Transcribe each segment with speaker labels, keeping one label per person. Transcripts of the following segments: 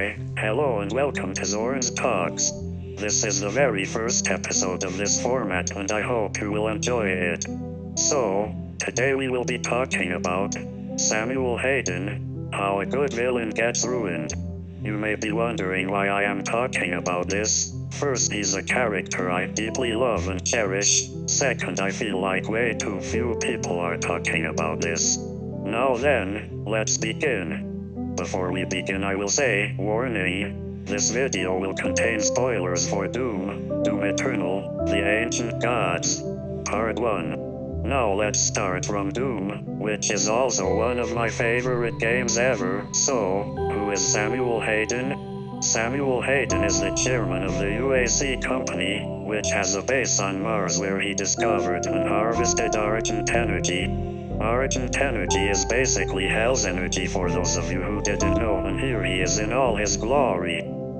Speaker 1: Hi, hello and welcome to Zoran's Talks. This is the very first episode of this format and I hope you will enjoy it. So, today we will be talking about Samuel Hayden, how a good villain gets ruined. You may be wondering why I am talking about this. First, he's a character I deeply love and cherish. Second, I feel like way too few people are talking about this. Now then, let's begin. Before we begin, I will say, warning, this video will contain spoilers for Doom Eternal, The Ancient Gods, Part 1. Now let's start from Doom, which is also one of my favorite games ever. So, who is Samuel Hayden? Samuel Hayden is the chairman of the UAC company, which has a base on Mars where he discovered and harvested Argent energy. Argent energy is basically hell's energy for those of you who didn't know, and here he is in all his glory.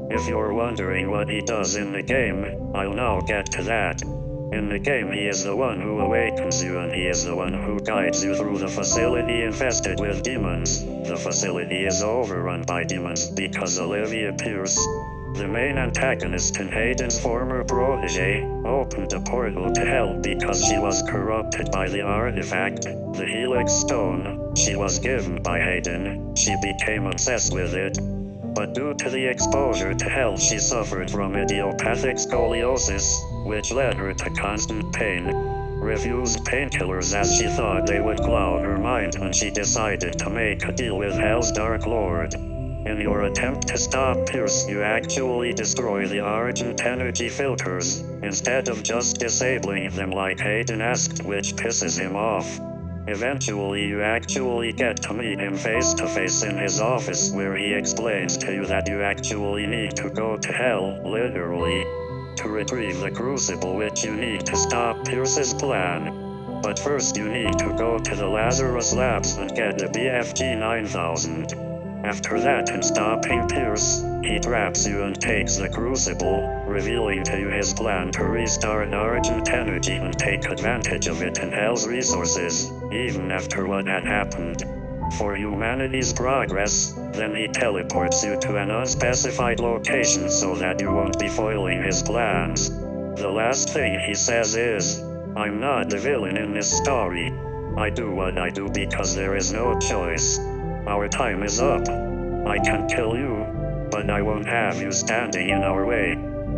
Speaker 1: If you're wondering what he does in the game, I'll now get to that. In the game he is the one who awakens you and he is the one who guides you through the facility infested with demons. The facility is overrun by demons because Olivia Pierce, the main antagonist in Hayden's former protege, opened a portal to hell because she was corrupted by the artifact, the Helix Stone, she was given by Hayden. She became obsessed with it. But due to the exposure to hell, she suffered from idiopathic scoliosis, which led her to constant pain. Refused painkillers as she thought they would cloud her mind, and she decided to make a deal with Hell's Dark Lord. In your attempt to stop Pierce, you actually destroy the Argent energy filters, instead of just disabling them like Hayden asked, which pisses him off. Eventually you actually get to meet him face to face in his office, where he explains to you that you actually need to go to hell, literally, to retrieve the crucible which you need to stop Pierce's plan. But first you need to go to the Lazarus Labs and get the BFG 9000. After that, in stopping Pierce, he traps you and takes the crucible, revealing to you his plan to restart Argent energy and take advantage of it and Hell's resources, even after what had happened. For humanity's progress, then he teleports you to an unspecified location so that you won't be foiling his plans. The last thing he says is, "I'm not the villain in this story. I do what I do because there is no choice. Our time is up. I can kill you, but I won't have you standing in our way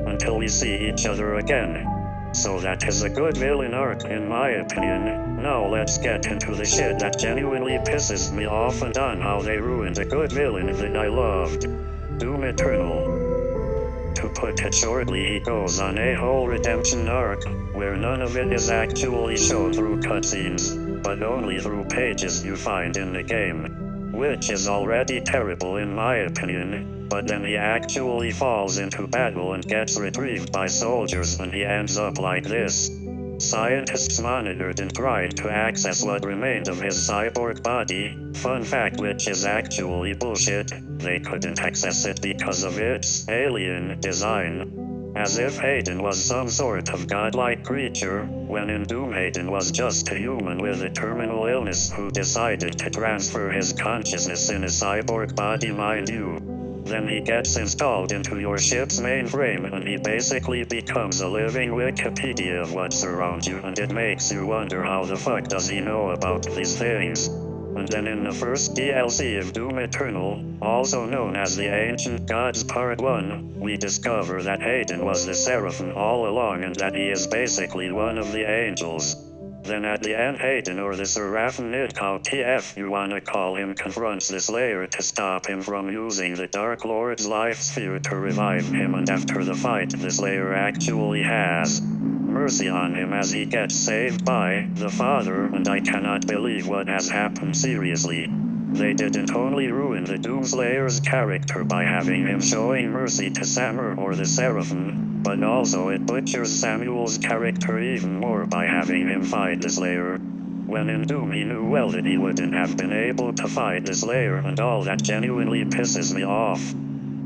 Speaker 1: until we see each other again." So that is a good villain arc in my opinion. Now let's get into the shit that genuinely pisses me off and on how they ruined a good villain that I loved. Doom Eternal. To put it shortly, he goes on a whole redemption arc, where none of it is actually shown through cutscenes, but only through pages you find in the game, which is already terrible in my opinion. But then he actually falls into battle and gets retrieved by soldiers, and he ends up like this. Scientists monitored and tried to access what remained of his cyborg body. Fun fact, which is actually bullshit. They couldn't access it because of its alien design. As if Hayden was some sort of godlike creature, when in Doom Hayden was just a human with a terminal illness who decided to transfer his consciousness in a cyborg body, mind you. Then he gets installed into your ship's mainframe and he basically becomes a living Wikipedia of what's around you, and it makes you wonder how the fuck does he know about these things. And then in the first DLC of Doom Eternal, also known as the Ancient Gods Part 1, we discover that Hayden was the Seraphim all along and that he is basically one of the angels. Then at the end, Hayden, or the Seraphim, how TF you wanna call him, confronts the Slayer to stop him from using the Dark Lord's life sphere to revive him, and after the fight, the Slayer actually has mercy on him as he gets saved by the Father, and I cannot believe what has happened, seriously. They didn't only ruin the Doomslayer's character by having him showing mercy to Samur or the Seraphim, but also it butchers Samuel's character even more by having him fight the Slayer. When in Doom he knew well that he wouldn't have been able to fight the Slayer, and all that genuinely pisses me off.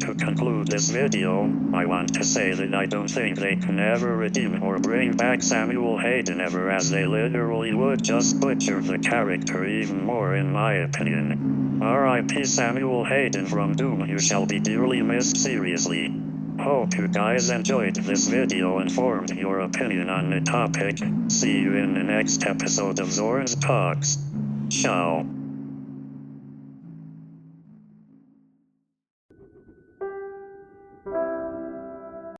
Speaker 1: To conclude this video, I want to say that I don't think they can ever redeem or bring back Samuel Hayden ever, as they literally would just butcher the character even more in my opinion. R.I.P. Samuel Hayden from Doom, you shall be dearly missed seriously. Hope you guys enjoyed this video and formed your opinion on the topic. See you in the next episode of Zoran's Talks. Ciao.